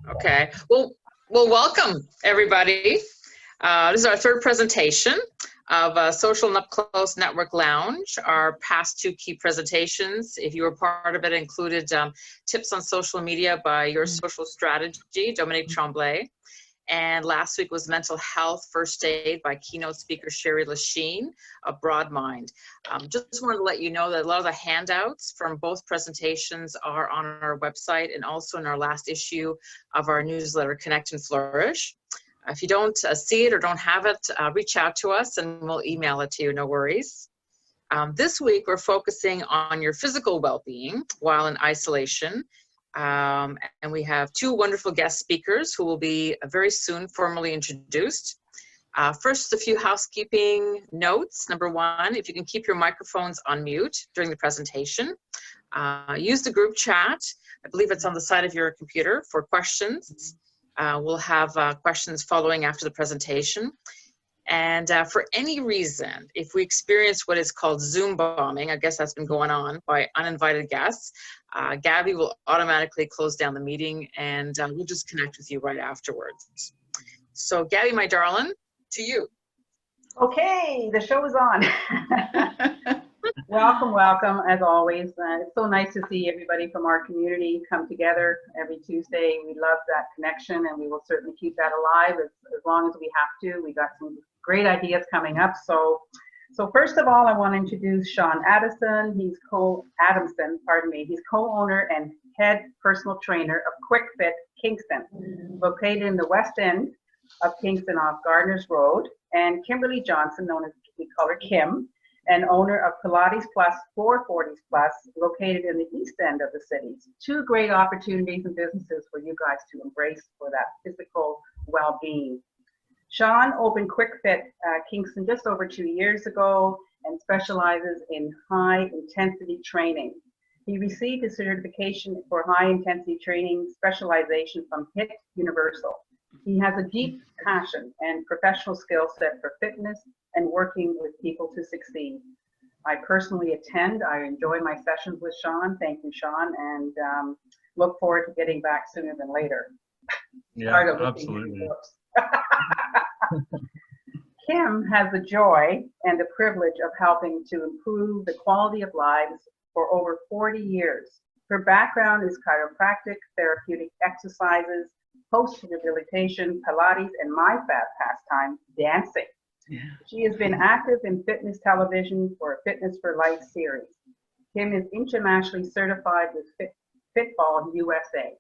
Okay. Well, welcome everybody. This is our third presentation of Social Up Close Network Lounge. Our past two key presentations, if you were part of it, included tips on social media by Your Social Strategy, Dominique Tremblay. And last week was Mental Health First Aid by keynote speaker Sherry Lachine of Broad Mind. Just wanted to let you know that a lot of the handouts from both presentations are on our website and also in our last issue of our newsletter, Connect and Flourish. If you don't see it or don't have it, reach out to us and we'll email it to you, no worries. This week, we're focusing on your physical well-being while in isolation. And we have two wonderful guest speakers who will be very soon formally introduced. First, a few housekeeping notes. Number one, if you can keep your microphones on mute during the presentation. Use the group chat. I believe it's on the side of your computer for questions. We'll have questions following after the presentation. And for any reason, if we experience what is called Zoom bombing, I guess that's been going on by uninvited guests, Gabby will automatically close down the meeting and we'll just connect with you right afterwards. So Gabby, my darling, to you. Okay, the show is on. Welcome, welcome, as always. It's so nice to see everybody from our community come together every Tuesday. We love that connection and we will certainly keep that alive as long as we have to. We got some great ideas coming up. So first of all, I want to introduce Sean Adamson. He's He's co-owner and head personal trainer of KWIK Kingston, located in the west end of Kingston off Gardner's Road, and Kimberly Johnston, known as we call her Kim, and owner of Pilates Plus For, located in the east end of the city. Two great opportunities and businesses for you guys to embrace for that physical well-being. Sean opened KWIK Kingston just over 2 years ago and specializes in high-intensity training. He received a certification for high-intensity training specialization from HIT Universal. He has a deep passion and professional skill set for fitness and working with people to succeed. I personally attend. I enjoy my sessions with Sean. Thank you, Sean, and look forward to getting back sooner than later. Yeah, absolutely. Kim has the joy and the privilege of helping to improve the quality of lives for over 40 years. Her background is chiropractic, therapeutic exercises, post-rehabilitation, Pilates, and my pastime, dancing. Yeah. She has been active in fitness television for a Fitness for Life series. Kim is internationally certified with Fitball USA.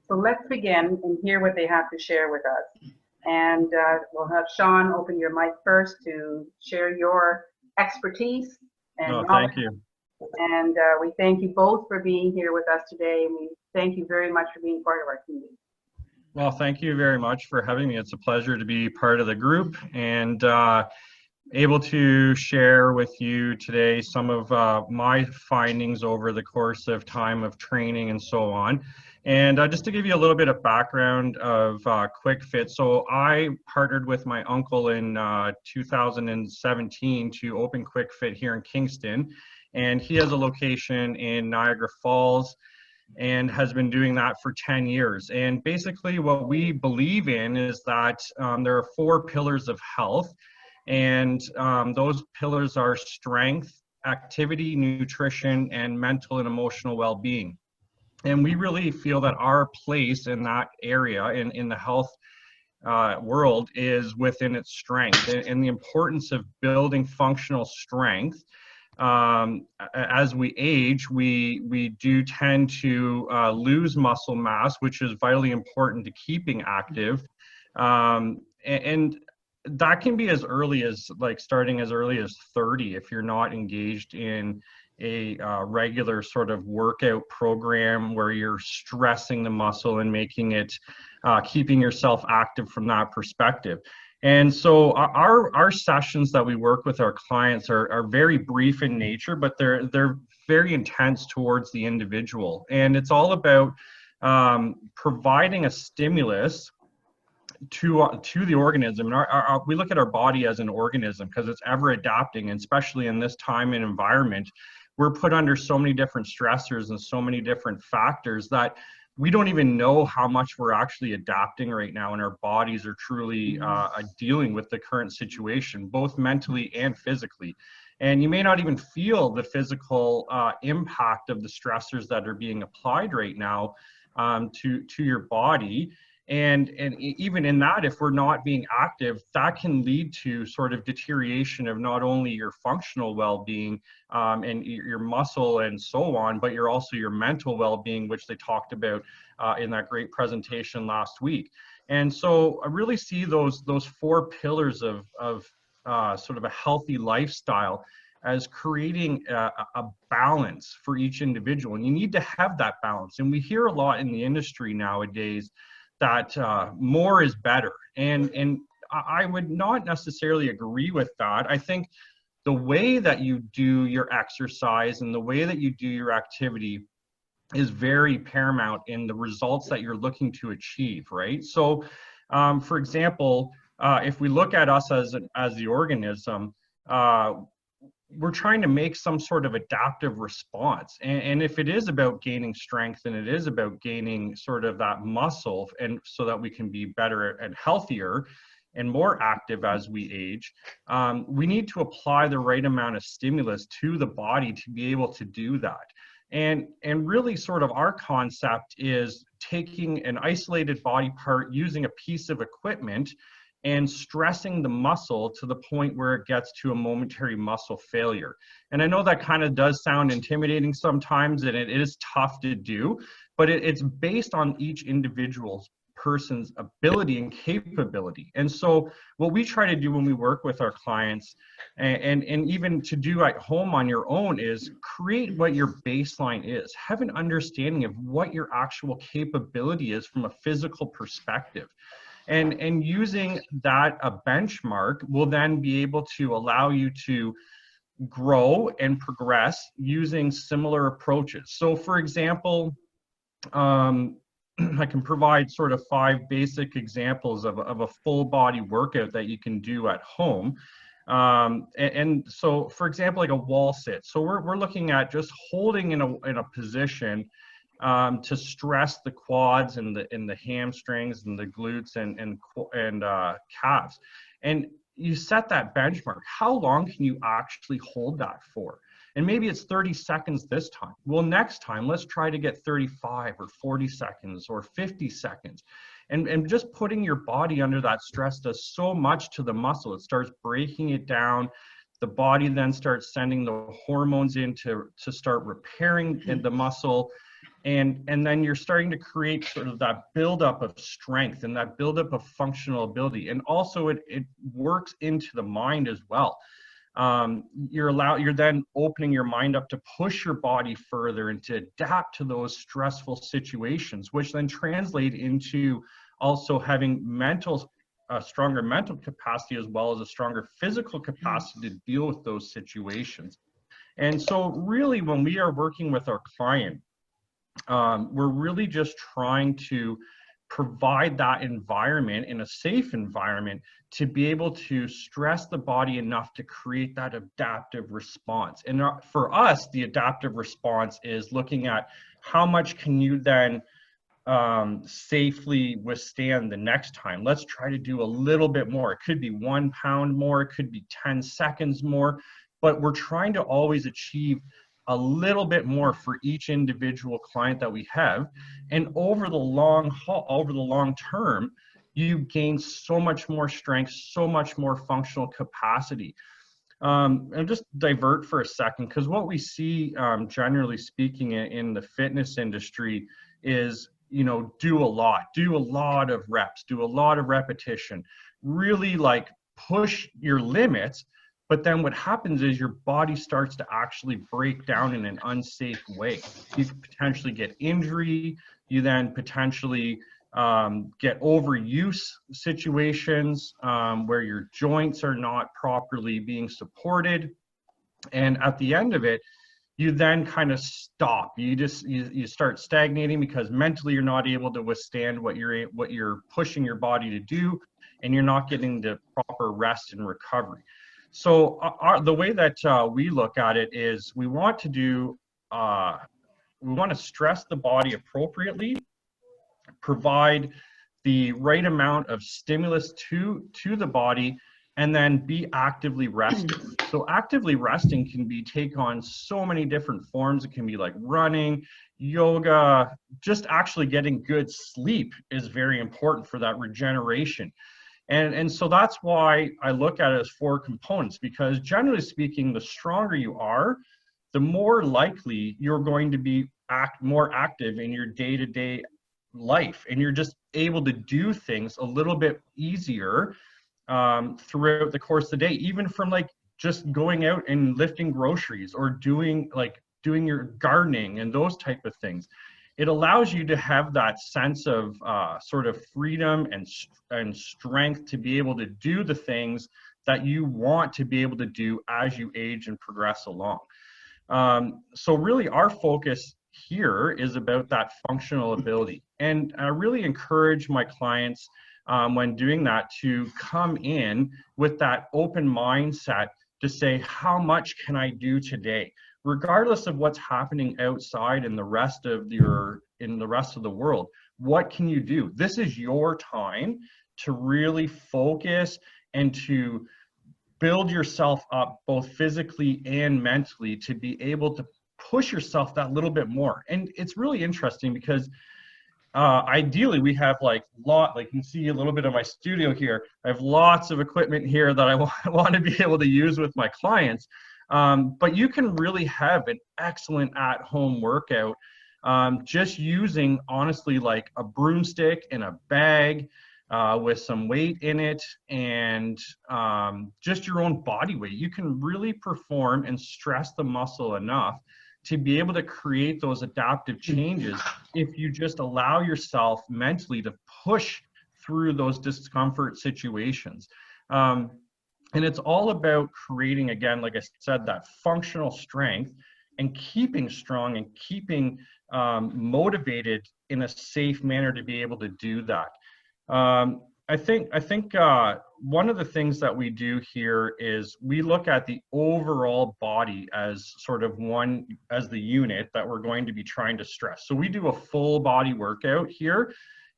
So let's begin and hear what they have to share with us. And we'll have Sean open your mic first to share your expertise. And thank you. And we thank you both for being here with us today. And we thank you very much for being part of our community. Well, thank you very much for having me. It's a pleasure to be part of the group and able to share with you today some of my findings over the course of time of training and so on. And just to give you a little bit of background of KWIK. So I partnered with my uncle in 2017 to open KWIK here in Kingston. And he has a location in Niagara Falls and has been doing that for 10 years. And basically what we believe in is that there are 4 pillars of health. And those pillars are strength, activity, nutrition, and mental and emotional well-being. And we really feel that our place in that area, in the health world, is within its strength and the importance of building functional strength. As we age, we do tend to lose muscle mass, which is vitally important to keeping active. And that can be as early as, starting as early as 30 if you're not engaged in a regular sort of workout program where you're stressing the muscle and making it, keeping yourself active from that perspective. And so our sessions that we work with our clients are very brief in nature, but they're very intense towards the individual. And it's all about providing a stimulus to the organism. And we look at our body as an organism because it's ever adapting, and especially in this time and environment, we're put under so many different stressors and so many different factors that we don't even know how much we're actually adapting right now, and our bodies are truly dealing with the current situation, both mentally and physically. And you may not even feel the physical impact of the stressors that are being applied right now to your body. And even in that, if we're not being active, that can lead to sort of deterioration of not only your functional well-being and your muscle and so on, but also your mental well-being, which they talked about in that great presentation last week. And so I really see those 4 pillars of sort of a healthy lifestyle as creating a balance for each individual. And you need to have that balance. And we hear a lot in the industry nowadays that more is better. And I would not necessarily agree with that. I think the way that you do your exercise and the way that you do your activity is very paramount in the results that you're looking to achieve, right? So, for example, if we look at us as the organism, we're trying to make some sort of adaptive response. And if it is about gaining strength and it is about gaining sort of that muscle, and so that we can be better and healthier and more active as we age, we need to apply the right amount of stimulus to the body to be able to do that. And really sort of our concept is taking an isolated body part, using a piece of equipment, and stressing the muscle to the point where it gets to a momentary muscle failure. And I know that kind of does sound intimidating sometimes, and it is tough to do, but it's based on each individual person's ability and capability. And so what we try to do when we work with our clients, and even to do at home on your own, is create what your baseline is. Have an understanding of what your actual capability is from a physical perspective. And using that a benchmark will then be able to allow you to grow and progress using similar approaches. So for example, I can provide sort of 5 basic examples of a full body workout that you can do at home. And so for example, like a wall sit. So we're looking at just holding in a position to stress the quads and the hamstrings and the glutes and calves. And you set that benchmark. How long can you actually hold that for? And maybe it's 30 seconds this time. Well, next time, let's try to get 35 or 40 seconds or 50 seconds. And just putting your body under that stress does so much to the muscle. It starts breaking it down. The body then starts sending the hormones in to start repairing the muscle. And then you're starting to create sort of that buildup of strength and that buildup of functional ability. And also it works into the mind as well. You're then opening your mind up to push your body further and to adapt to those stressful situations, which then translate into also having a stronger mental capacity as well as a stronger physical capacity to deal with those situations. And so really when we are working with our client, we're really just trying to provide that environment, in a safe environment, to be able to stress the body enough to create that adaptive response. And for us, the adaptive response is looking at how much can you then safely withstand the next time. Let's try to do a little bit more. It could be 1 pound more, it could be 10 seconds more, but we're trying to always achieve a little bit more for each individual client that we have. And over the long term, you gain so much more strength, so much more functional capacity. And just divert for a second, because what we see, generally speaking, in the fitness industry is, do a lot of reps, do a lot of repetition, really like push your limits. But then what happens is your body starts to actually break down in an unsafe way. You could potentially get injury. You then potentially get overuse situations where your joints are not properly being supported. And at the end of it, you then kind of stop. You start stagnating because mentally you're not able to withstand what you're pushing your body to do, and you're not getting the proper rest and recovery. So the way that we look at it is we want to stress the body appropriately, provide the right amount of stimulus to the body, and then be actively resting. So actively resting can take on so many different forms. It can be like running, yoga, just actually getting good sleep is very important for that regeneration. And so that's why I look at it as 4 components, because generally speaking, the stronger you are, the more likely you're going to be more active in your day-to-day life, and you're just able to do things a little bit easier throughout the course of the day, even from like just going out and lifting groceries, or doing your gardening and those type of things. It allows you to have that sense of sort of freedom and strength to be able to do the things that you want to be able to do as you age and progress along. So really our focus here is about that functional ability. And I really encourage my clients when doing that to come in with that open mindset to say, how much can I do today? Regardless of what's happening outside in the rest of the world, what can you do? This is your time to really focus and to build yourself up both physically and mentally to be able to push yourself that little bit more. And it's really interesting because ideally we have like you can see a little bit of my studio here. I have lots of equipment here that I want to be able to use with my clients. But you can really have an excellent at-home workout just using, honestly, like a broomstick and a bag with some weight in it, and just your own body weight. You can really perform and stress the muscle enough to be able to create those adaptive changes if you just allow yourself mentally to push through those discomfort situations. And it's all about creating, again, like I said, that functional strength and keeping strong and keeping motivated in a safe manner to be able to do that. I think one of the things that we do here is we look at the overall body as sort of as the unit that we're going to be trying to stress. So we do a full body workout here,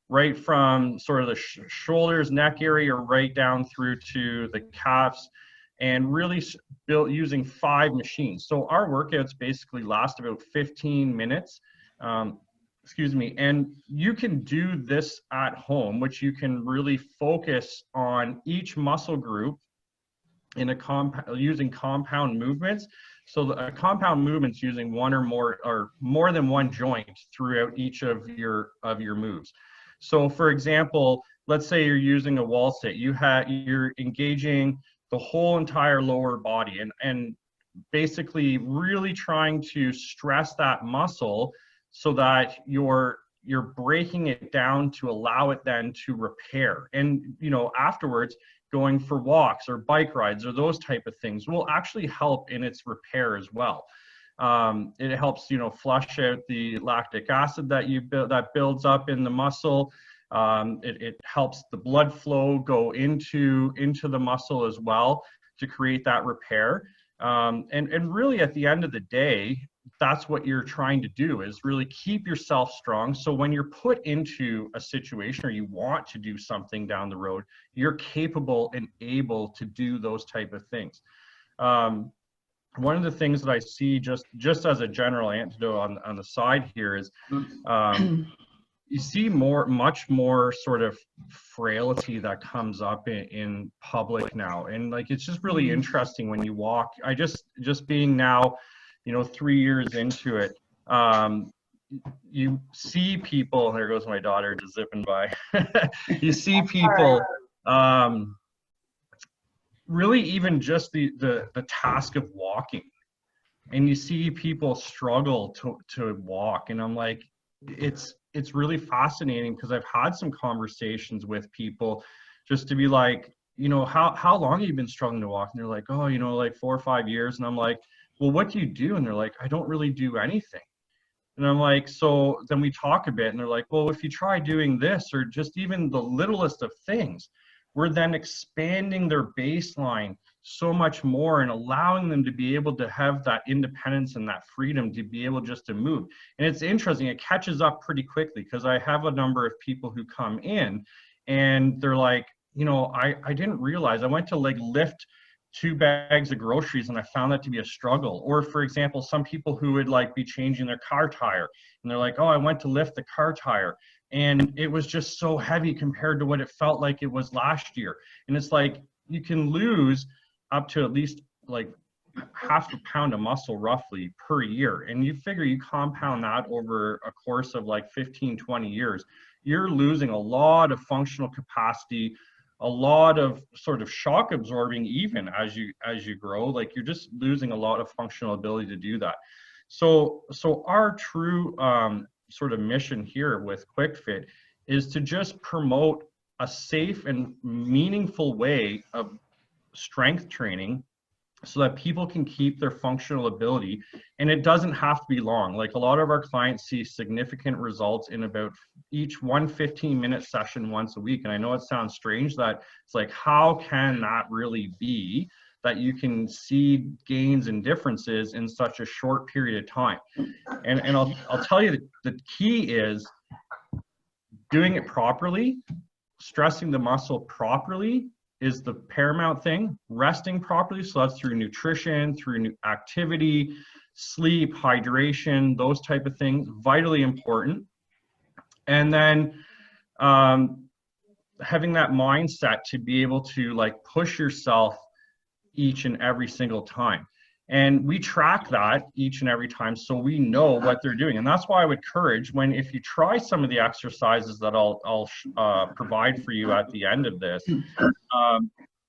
right from sort of the shoulders, neck area, right down through to the calves, and really built using 5 machines. So our workouts basically last about 15 minutes. And you can do this at home, which you can really focus on each muscle group in using compound movements. So a compound movements using one or more than one joint throughout each of your moves. So for example, let's say you're using a wall sit, you're engaging the whole entire lower body and basically really trying to stress that muscle so that you're breaking it down to allow it then to repair. And afterwards, going for walks or bike rides or those type of things will actually help in its repair as well. It helps flush out the lactic acid that builds up in the muscle. It helps the blood flow go into the muscle as well to create that repair. And really at the end of the day, that's what you're trying to do, is really keep yourself strong. So when you're put into a situation or you want to do something down the road, you're capable and able to do those type of things. One of the things that I see just as a general antidote on the side here is you see much more sort of frailty that comes up in public now. And like, it's just really interesting when you walk. I just being now, 3 years into it, you see people, there goes my daughter just zipping by. You see people, really even just the task of walking, and you see people struggle to walk. And I'm like, it's really fascinating, because I've had some conversations with people just to be like, how long have you been struggling to walk? And they're like, oh, like 4 or 5 years. And I'm like, well, what do you do? And they're like, I don't really do anything. And I'm like, so then we talk a bit, and they're like, well, if you try doing this or just even the littlest of things, we're then expanding their baseline so much more, and allowing them to be able to have that independence and that freedom to be able just to move. And it's interesting, it catches up pretty quickly, because I have a number of people who come in and they're like, you know, I didn't realize, I went to like lift 2 bags of groceries and I found that to be a struggle. Or for example, some people who would like be changing their car tire and they're like, oh, I went to lift the car tire and it was just so heavy compared to what it felt like it was last year. And it's like, you can lose up to at least like half a pound of muscle roughly per year. And you figure you compound that over a course of like 15, 20 years, you're losing a lot of functional capacity, a lot of sort of shock absorbing even as you grow. Like you're just losing a lot of functional ability to do that. So our true sort of mission here with KWIK is to just promote a safe and meaningful way of strength training so that people can keep their functional ability. And it doesn't have to be long. Like a lot of our clients see significant results in about each 1 15-minute session once a week. And I know it sounds strange that it's like, how can that really be that you can see gains and differences in such a short period of time? And I'll tell you that the key is doing it properly, stressing the muscle properly is the paramount thing. Resting properly, so that's through nutrition, through activity, sleep, hydration, those type of things, vitally important. And then having that mindset to be able to like push yourself each and every single time. And we track that each and every time so we know what they're doing. And that's why I would encourage, if you try some of the exercises that I'll provide for you at the end of this,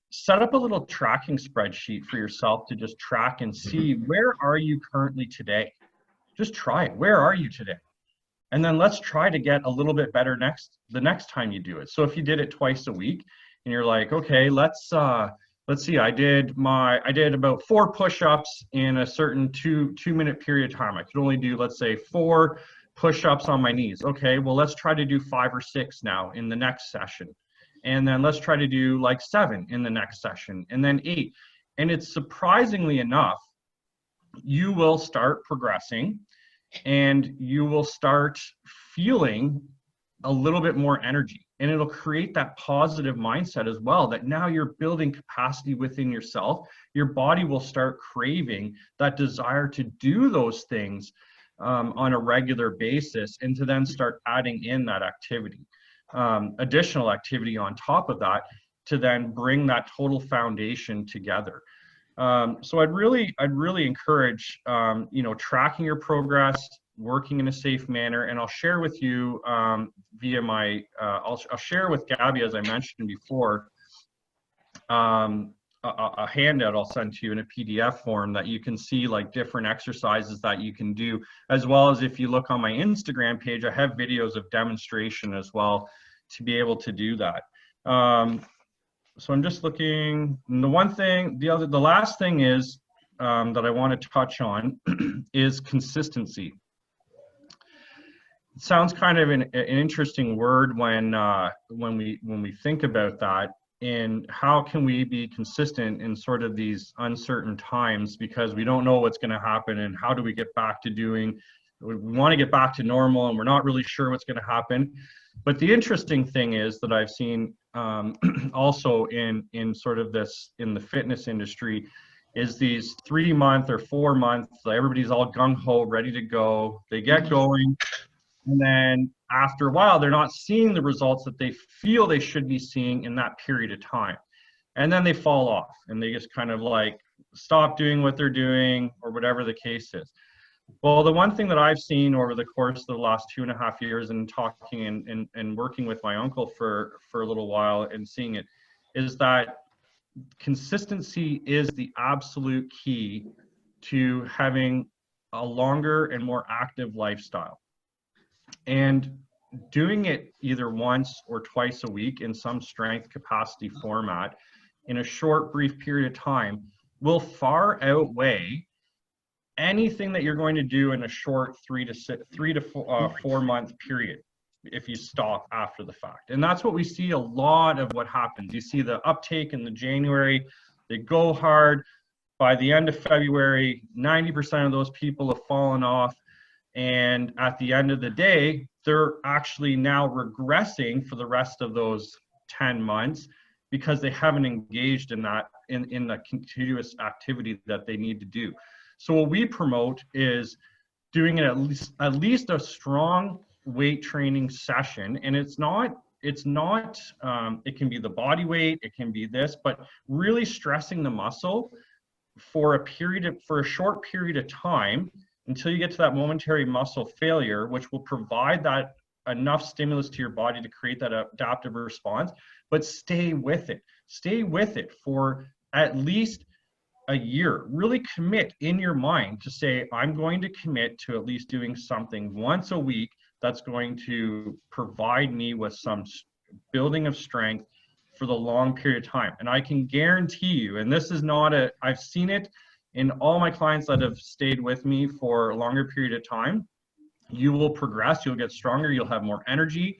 set up a little tracking spreadsheet for yourself to just track and see, where are you currently today? Just try it. Where are you today? And then let's try to get a little bit better the next time you do it. So if you did it twice a week and you're like, okay, let's see, I did about 4 push-ups in a certain two-minute period of time. I could only do, let's say, 4 push-ups on my knees. Okay, well, let's try to do 5 or 6 now in the next session. And then let's try to do like 7 in the next session, and then 8. And it's surprisingly enough, you will start progressing and you will start feeling a little bit more energy. And it'll create that positive mindset as well, that now you're building capacity within yourself. Your body will start craving that desire to do those things on a regular basis, and to then start adding in that activity, additional activity on top of that, to then bring that total foundation together. So I'd really encourage, tracking your progress, working in a safe manner. And I'll share with you via my, I'll share with Gabby, as I mentioned before, a handout I'll send to you in a PDF form that you can see like different exercises that you can do, as well as if you look on my Instagram page, I have videos of demonstration as well to be able to do that. So I'm just looking, and the last thing is that I want to touch on is consistency. It sounds kind of an interesting word when we think about that, and how can we be consistent in sort of these uncertain times, because we don't know what's going to happen, and how do we get back to doing, we want to get back to normal and we're not really sure what's going to happen. But the interesting thing is that I've seen also in sort of this, in the fitness industry, is these 3-month or 4-month, everybody's all gung-ho, ready to go, they get going, and then after a while, they're not seeing the results that they feel they should be seeing in that period of time. And then they fall off and they just kind of like stop doing what they're doing, or whatever the case is. Well, the one thing that I've seen over the course of the last 2.5 years, and talking and working with my uncle for a little while and seeing it, is that consistency is the absolute key to having a longer and more active lifestyle. And doing it either once or twice a week in some strength capacity format in a short, brief period of time will far outweigh anything that you're going to do in a short 3 to 4 month period if you stop after the fact. And that's what we see a lot of what happens. You see the uptake in the January, They go hard. By the end of February, 90% of those people have fallen off. And at the end of the day, they're actually now regressing for the rest of those 10 months because they haven't engaged in that, in the continuous activity that they need to do. So what we promote is doing it at least a strong weight training session. And it can be the body weight, it can be this, but really stressing the muscle for a short period of time until you get to that momentary muscle failure, which will provide that enough stimulus to your body to create that adaptive response. But stay with it. Stay with it for at least a year. Really commit in your mind to say, I'm going to commit to at least doing something once a week that's going to provide me with some building of strength for the long period of time. And I can guarantee you, and this is not I've seen it in all my clients that have stayed with me for a longer period of time, you will progress, you'll get stronger, you'll have more energy.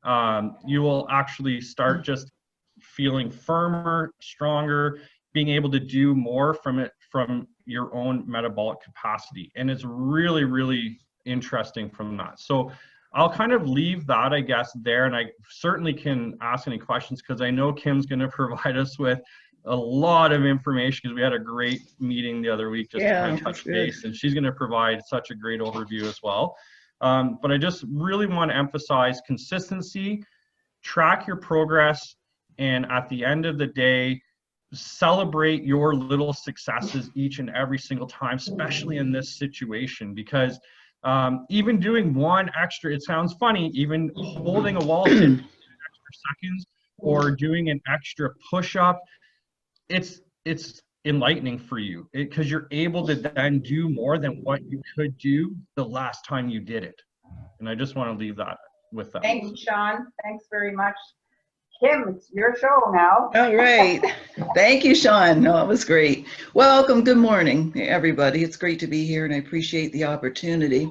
You will actually start just feeling firmer, stronger, being able to do more from your own metabolic capacity. And it's really, really interesting from that. So I'll kind of leave that, I guess, there, and I certainly can ask any questions because I know Kim's going to provide us with a lot of information because we had a great meeting the other week just to kind of touch base, and she's going to provide such a great overview as well. But I just really want to emphasize consistency, track your progress, and at the end of the day, celebrate your little successes each and every single time, especially in this situation, because even doing one extra, it sounds funny, even holding a wall sit for extra seconds or doing an extra push-up, it's enlightening for you because you're able to then do more than what you could do the last time you did it. And I just want to leave that with that. Thank you, Sean. Thanks very much. Kim, it's your show now. All right. Thank you, Sean. No, it was great. Welcome. Good morning, everybody. It's great to be here, and I appreciate the opportunity.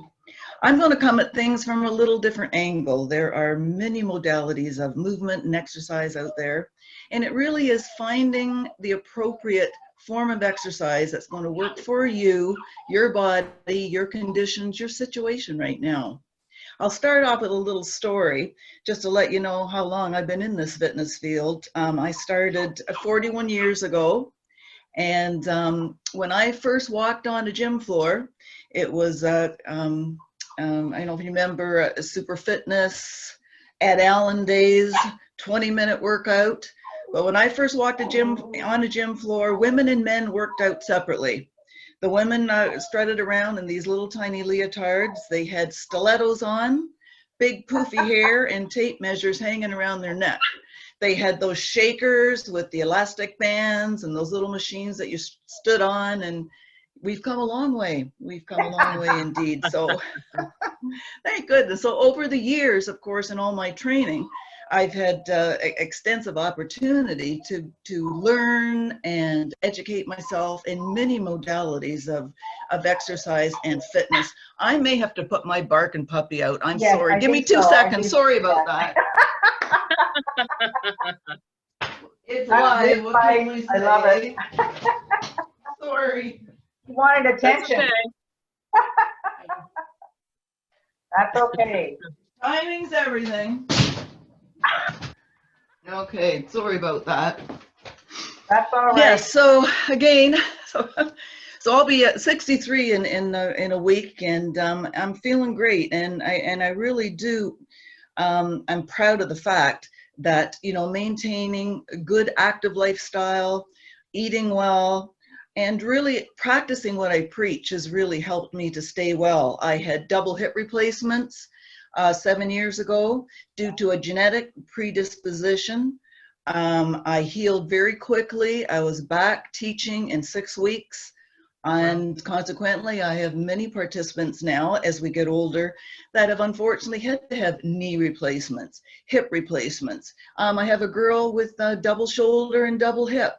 I'm going to come at things from a little different angle. There are many modalities of movement and exercise out there, and it really is finding the appropriate form of exercise that's going to work for you, your body, your conditions, your situation right now. I'll start off with a little story just to let you know how long I've been in this fitness field. I started 41 years ago, and when I first walked on a gym floor, it was I don't know if you remember Super Fitness, Ed Allen days, 20-minute workout. But when I first walked on a gym floor, women and men worked out separately. The women strutted around in these little tiny leotards. They had stilettos on, big poofy hair, and tape measures hanging around their neck. They had those shakers with the elastic bands and those little machines that you stood on, and we've come a long way. We've come a long way indeed. So thank goodness. So over the years, of course, in all my training, I've had extensive opportunity to learn and educate myself in many modalities of exercise and fitness. I may have to put my barking puppy out. I'm sorry. Give me 2 seconds. Sorry about that. It's live. What can we say? I love it. Sorry. You wanted attention. That's okay. That's okay. Timing's everything. Okay, sorry about that. That's all right. Yes, so again, so I'll be at 63 in a week, and I'm feeling great, and I really do. I'm proud of the fact that, you know, maintaining a good active lifestyle, eating well, and really practicing what I preach has really helped me to stay well. I had double hip replacements 7 years ago due to a genetic predisposition. I healed very quickly. I was back teaching in 6 weeks, and consequently I have many participants now as we get older that have unfortunately had to have knee replacements, hip replacements. I have a girl with a double shoulder and double hip,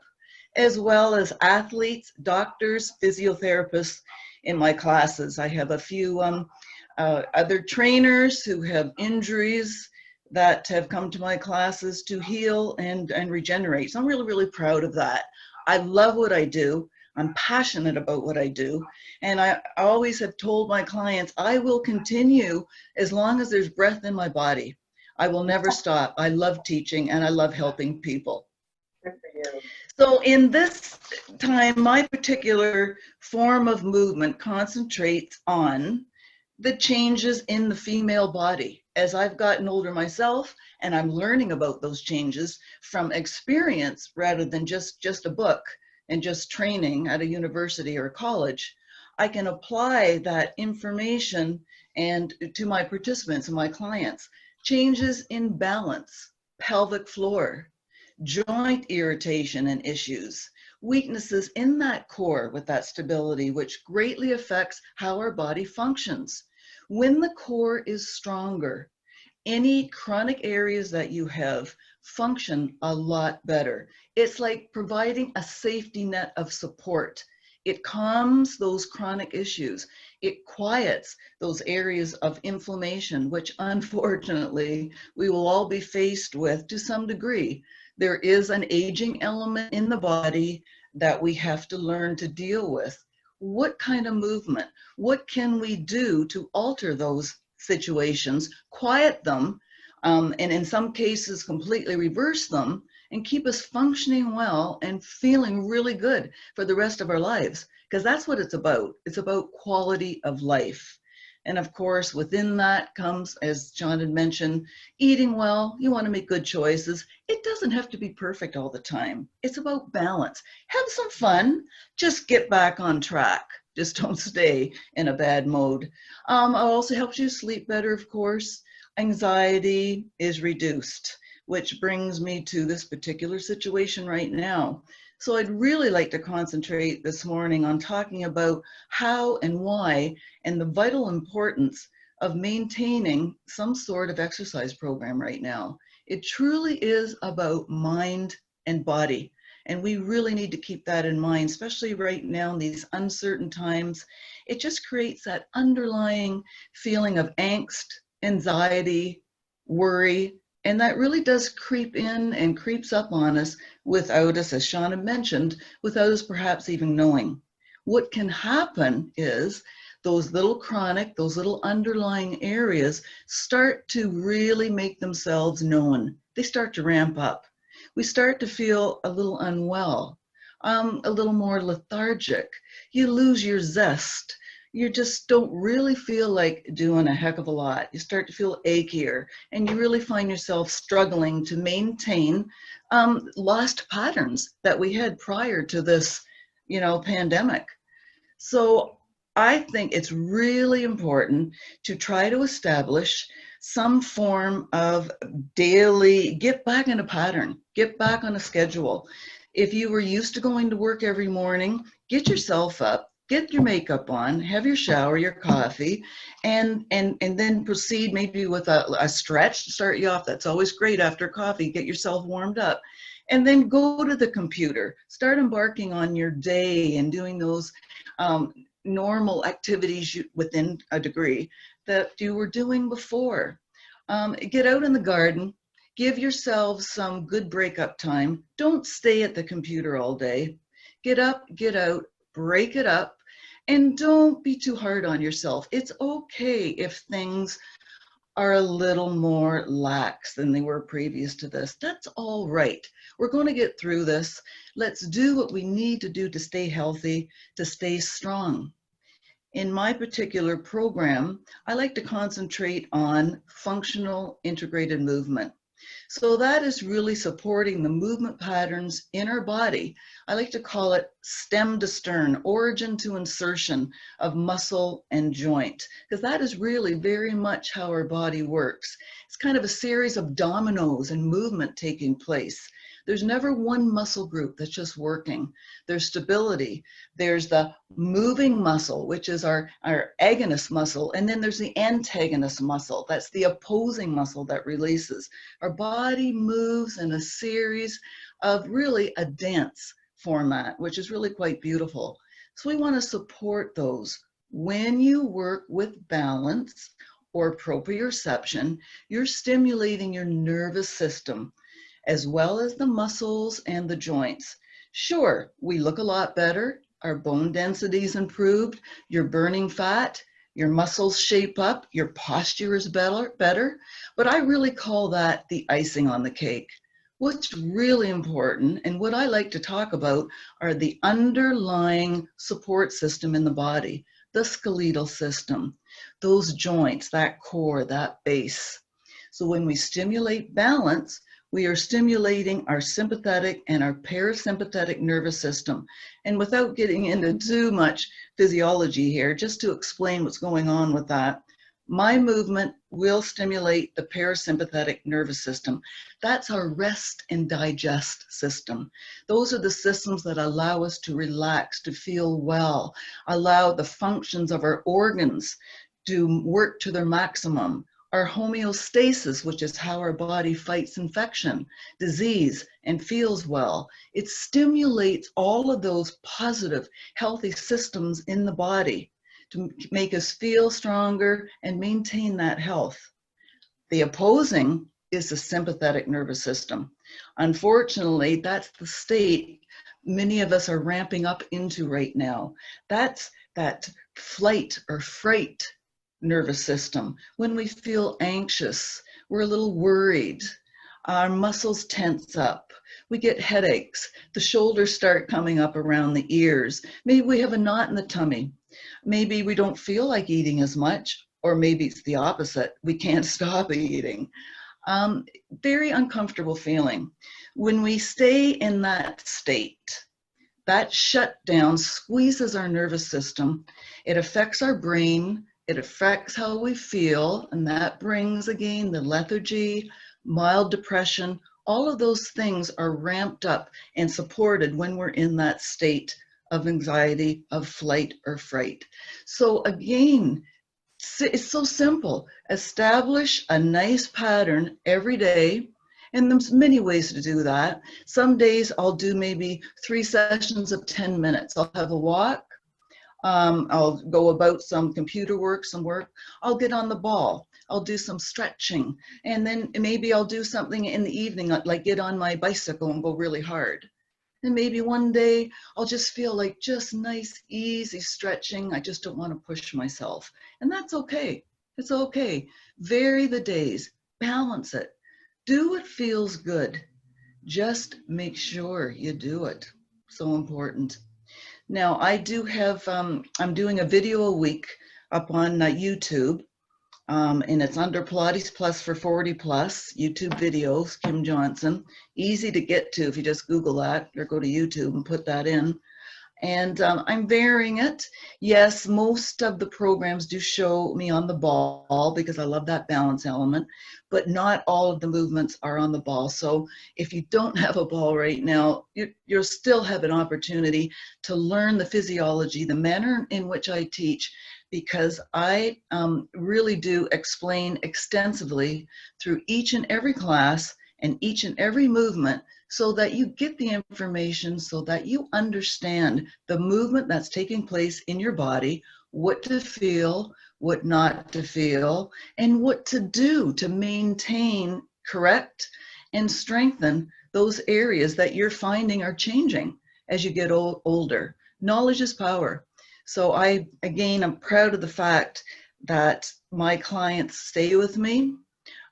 as well as athletes, doctors, physiotherapists in my classes. I have a few other trainers who have injuries that have come to my classes to heal and regenerate. So I'm really, really proud of that. I love what I do. I'm passionate about what I do. And I always have told my clients, I will continue as long as there's breath in my body. I will never stop. I love teaching and I love helping people. Good for you. So in this time, my particular form of movement concentrates on the changes in the female body. As I've gotten older myself, and I'm learning about those changes from experience rather than just a book and just training at a university or college, I can apply that information and to my participants and my clients. Changes in balance, pelvic floor, joint irritation and issues, weaknesses in that core with that stability, which greatly affects how our body functions. When the core is stronger, any chronic areas that you have function a lot better. It's like providing a safety net of support. It calms those chronic issues. It quiets those areas of inflammation, which unfortunately we will all be faced with to some degree. There is an aging element in the body that we have to learn to deal with. What kind of movement? What can we do to alter those situations, quiet them, and in some cases completely reverse them, and keep us functioning well and feeling really good for the rest of our lives? Because that's what it's about. It's about quality of life. And of course, within that comes, as Sean had mentioned, eating well. You want to make good choices. It doesn't have to be perfect all the time. It's about balance. Have some fun. Just get back on track. Just don't stay in a bad mode. It also helps you sleep better, of course. Anxiety is reduced, which brings me to this particular situation right now. So I'd really like to concentrate this morning on talking about how and why and the vital importance of maintaining some sort of exercise program right now. It truly is about mind and body. And we really need to keep that in mind, especially right now in these uncertain times. It just creates that underlying feeling of angst, anxiety, worry, and that really does creep in and creeps up on us without us, as Sean had mentioned, without us perhaps even knowing. What can happen is those little chronic, those little underlying areas start to really make themselves known. They start to ramp up. We start to feel a little unwell, a little more lethargic. You lose your zest. You just don't really feel like doing a heck of a lot. You start to feel achier, and you really find yourself struggling to maintain lost patterns that we had prior to this, pandemic. So I think it's really important to try to establish some form of daily, get back in a pattern, get back on a schedule. If you were used to going to work every morning, get yourself up, get your makeup on, have your shower, your coffee, and then proceed maybe with a stretch to start you off. That's always great after coffee, get yourself warmed up. And then go to the computer, start embarking on your day and doing those normal activities within a degree that you were doing before. Get out in the garden, give yourselves some good breakup time. Don't stay at the computer all day. Get up, get out, break it up, and don't be too hard on yourself. It's okay if things are a little more lax than they were previous to this. That's all right. We're going to get through this. Let's do what we need to do to stay healthy, to stay strong. In my particular program, I like to concentrate on functional integrated movement. So that is really supporting the movement patterns in our body. I like to call it stem to stern, origin to insertion of muscle and joint, because that is really very much how our body works. It's kind of a series of dominoes and movement taking place. There's never one muscle group that's just working. There's stability. There's the moving muscle, which is our agonist muscle. And then there's the antagonist muscle. That's the opposing muscle that releases. Our body moves in a series of really a dance format, which is really quite beautiful. So we want to support those. When you work with balance or proprioception, you're stimulating your nervous system, as well as the muscles and the joints, Sure, we look a lot better. Our bone density's improved. You're burning fat. Your muscles shape up. Your posture is better. But I really call that the icing on the cake. What's really important, and what I like to talk about, are the underlying support system in the body, the skeletal system, those joints, that core, that base. So when we stimulate balance, we are stimulating our sympathetic and our parasympathetic nervous system. And without getting into too much physiology here, just to explain what's going on with that, my movement will stimulate the parasympathetic nervous system. That's our rest and digest system. Those are the systems that allow us to relax, to feel well, allow the functions of our organs to work to their maximum. Our homeostasis, which is how our body fights infection, disease, and feels well. It stimulates all of those positive, healthy systems in the body to make us feel stronger and maintain that health. The opposing is the sympathetic nervous system. Unfortunately, that's the state many of us are ramping up into right now. That's that flight or fright nervous system. When we feel anxious, we're a little worried, our muscles tense up, we get headaches, the shoulders start coming up around the ears, maybe we have a knot in the tummy, maybe we don't feel like eating as much, or maybe it's the opposite, we can't stop eating. Very uncomfortable feeling. When we stay in that state, that shutdown squeezes our nervous system, it affects our brain, it affects how we feel, and that brings again the lethargy, mild depression. All of those things are ramped up and supported when we're in that state of anxiety, of flight or fright. So again, it's so simple. Establish a nice pattern every day. And there's many ways to do that. Some days I'll do maybe 3 sessions of 10 minutes. I'll have a walk. I'll go about some computer work, some work. I'll get on the ball. I'll do some stretching. And then maybe I'll do something in the evening, like get on my bicycle and go really hard. And maybe one day I'll just feel like just nice, easy stretching. I just don't want to push myself. And that's okay. It's okay. Vary the days. Balance it. Do what feels good. Just make sure you do it. So important. Now, I do have, I'm doing a video a week up on YouTube, and it's under Pilates Plus for 40 plus, YouTube videos, Kim Johnston. Easy to get to if you just Google that or go to YouTube and put that in. And I'm varying it. Yes, most of the programs do show me on the ball because I love that balance element, but not all of the movements are on the ball. So if you don't have a ball right now, you'll still have an opportunity to learn the physiology, the manner in which I teach, because I really do explain extensively through each and every class and each and every movement, so that you get the information, so that you understand the movement that's taking place in your body, what to feel, what not to feel, and what to do to maintain, correct, and strengthen those areas that you're finding are changing as you get older. Knowledge is power. So I'm proud of the fact that my clients stay with me.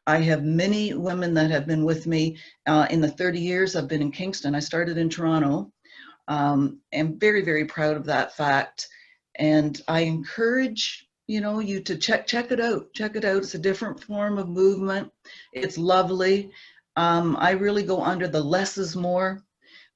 I have many women that have been with me in the 30 years I've been in Kingston. I started in Toronto. I'm very, very proud of that fact. And I encourage, you to check it out. Check it out. It's a different form of movement. It's lovely. I really go under the less is more,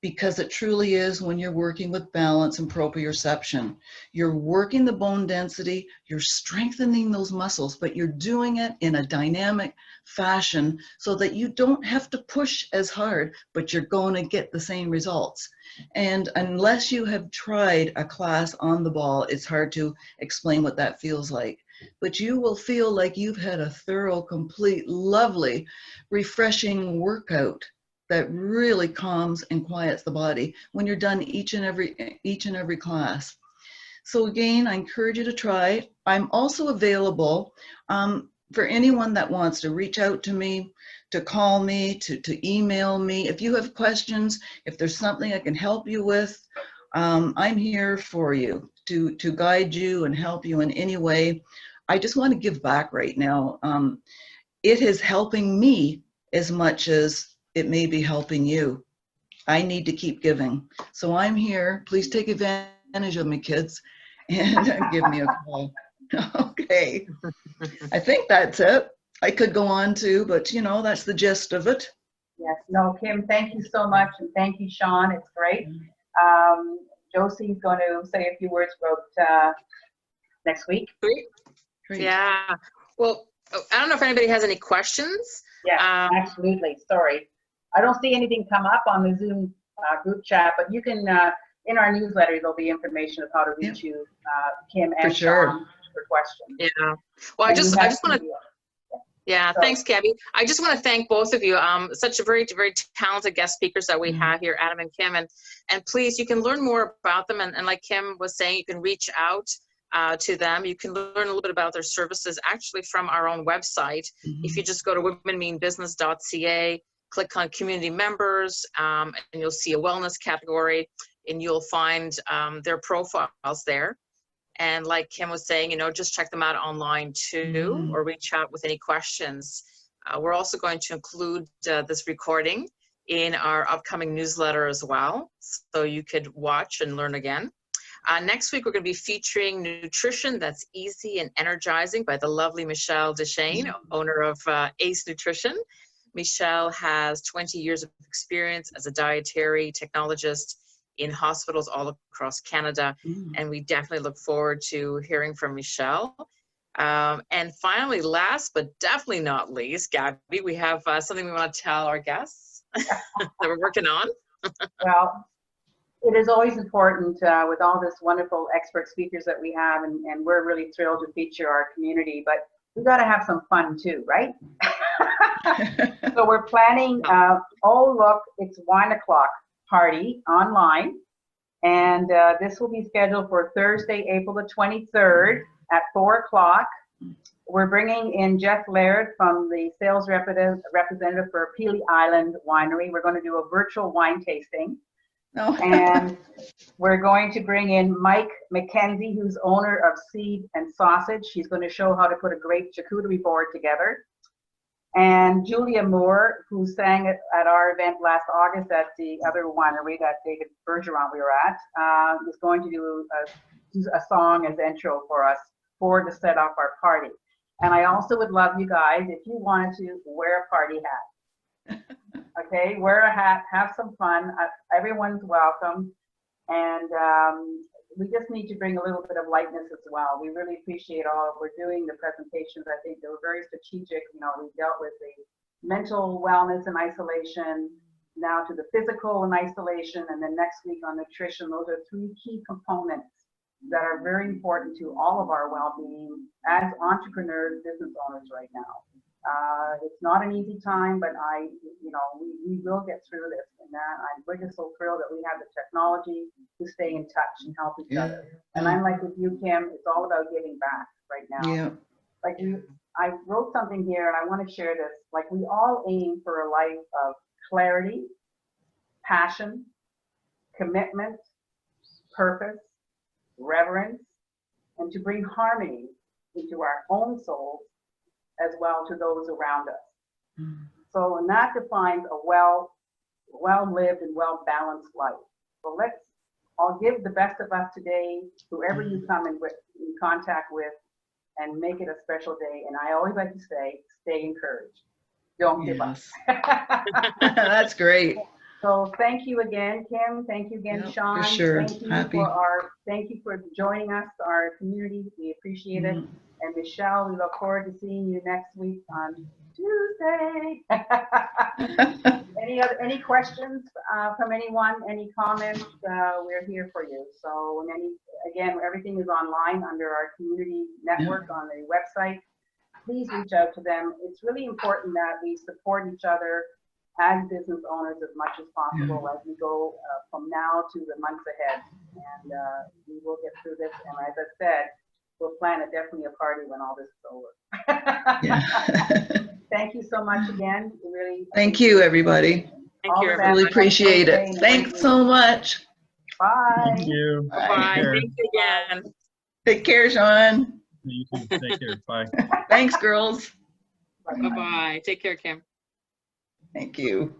because it truly is when you're working with balance and proprioception. You're working the bone density, you're strengthening those muscles, but you're doing it in a dynamic fashion so that you don't have to push as hard, but you're going to get the same results. And unless you have tried a class on the ball, it's hard to explain what that feels like. But you will feel like you've had a thorough, complete, lovely, refreshing workout that really calms and quiets the body when you're done each and every class. So again, I encourage you to try. I'm also available. for anyone that wants to reach out to me, to call me, to email me, if you have questions, if there's something I can help you with, I'm here for you to guide you and help you in any way. I just want to give back right now. It is helping me as much as it may be helping you. I need to keep giving. So I'm here. Please take advantage of me, kids, and give me a call. Okay. I think that's it. I could go on too, but you know, that's the gist of it. Yes. No, Kim, thank you so much. And thank you, Sean. It's great. Josie's going to say a few words about next week. Great. Yeah. Well, I don't know if anybody has any questions. Yeah, absolutely. Sorry. I don't see anything come up on the Zoom group chat, but you can, in our newsletter, there'll be information of how to reach you, Kim and Sean, for questions. Yeah. Well, I just want to. Yeah, so, thanks, Gabby. I just want to thank both of you. Such a very, very talented guest speakers that we have here, Adam and Kim. And please, you can learn more about them. And like Kim was saying, you can reach out to them. You can learn a little bit about their services actually from our own website. If you just go to womenmeanbusiness.ca, click on community members, and you'll see a wellness category, and you'll find their profiles there. And like Kim was saying, you know, just check them out online too, or reach out with any questions. We're also going to include this recording in our upcoming newsletter as well, so you could watch and learn again. Next week, we're going to be featuring Nutrition That's Easy and Energizing by the lovely Michelle Deshane, owner of Ace Nutrition. Michelle has 20 years of experience as a dietary technologist in hospitals all across Canada, and we definitely look forward to hearing from Michelle. And finally, last but definitely not least, Gabby, we have something we want to tell our guests that we're working on. Well, it is always important with all this wonderful expert speakers that we have, and we're really thrilled to feature our community, but we got to have some fun too, right? So we're planning, oh look, it's wine o'clock party online, and this will be scheduled for Thursday, April the 23rd at 4 o'clock. We're bringing in Jeff Laird from the sales representative for Peely Island Winery. We're going to do a virtual wine tasting. And we're going to bring in Mike McKenzie, who's owner of Seed and Sausage. She's going to show how to put a great charcuterie board together. And Julia Moore, who sang at our event last August at the other winery that David Bergeron we were at, is going to do a song as intro for us to set off our party. And I also would love you guys, if you wanted to, wear a party hat. Okay, wear a hat, have some fun. Everyone's welcome. And we just need to bring a little bit of lightness as well. We really appreciate all we're doing. The presentations, I think they were very strategic. You know, we dealt with the mental wellness and isolation, now to the physical and isolation, and then next week on nutrition. Those are three key components that are very important to all of our well-being as entrepreneurs, business owners right now. It's not an easy time, but we will get through this. And we're just so thrilled that we have the technology to stay in touch and help each other. And I'm like with you, Kim, it's all about giving back right now. Yeah. Like I wrote something here, and I want to share this. Like, we all aim for a life of clarity, passion, commitment, purpose, reverence, and to bring harmony into our own souls as well to those around us. So, and that defines a well-lived and well-balanced life. So I'll give the best of us today, whoever you come in contact with, and make it a special day. And I always like to say, stay encouraged. Don't give up. That's great. So thank you again, Kim. Thank you again, Sean. For sure. Thank you for joining us, our community. We appreciate it. And Michelle, we look forward to seeing you next week on Tuesday. Any questions from anyone? Any comments? We're here for you. So, again, everything is online under our community network on the website. Please reach out to them. It's really important that we support each other as business owners as much as possible as we go from now to the months ahead. And we will get through this. And as I said, we'll plan definitely a party when all this is over. Yeah. Thank you so much again. Really. Thank you, everybody. Thank you, All the best. everybody. Really appreciate it. Thanks so much. Bye. Thank you. Bye. Take care. Thank you again. Take care, Sean. You too. Take care. Bye. Thanks, girls. Bye-bye. Take care, Kim. Thank you.